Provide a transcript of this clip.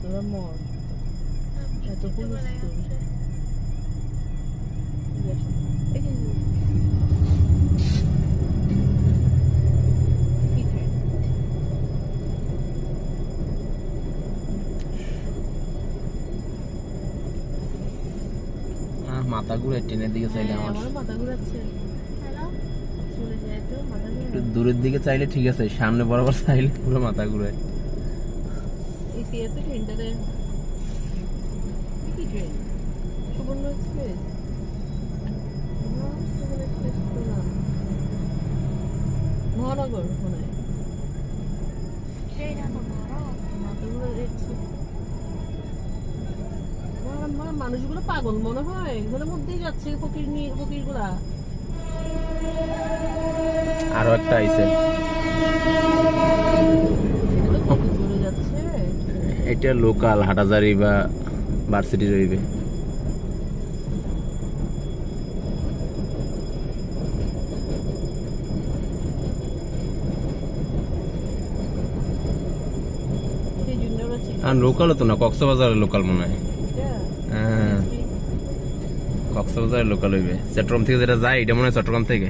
তোরা মর এত মাথা ঘুরে ট্রেনের দিকে চাইলে আমার মাথা ঘুরাচ্ছে। দূরের দিকে চাইলে ঠিক আছে, সামনে বরাবর চাইলে পুরো মাথা ঘুরে। ট্রেনটাতে কি ট্রেন? সুবর্ণ এক্সপ্রেস? মহানগর মনে হয়। মাথা ঘুরে যাচ্ছে। মানুষগুলো পাগল মনে হয়, এগুলোর মধ্যেই যাচ্ছে ফকির গুলা। আরো একটা আইছে, এটা লোকাল হাটাজারি বা ভার্সিটি রইবে। আর লোকালও তো না, কক্সবাজারের লোকাল মনে হয়। হ্যাঁ, কক্সবাজারের লোকাল হইবে। চট্টগ্রাম থেকে যেটা যায় এটা মনে হয় চট্টগ্রাম থেকে।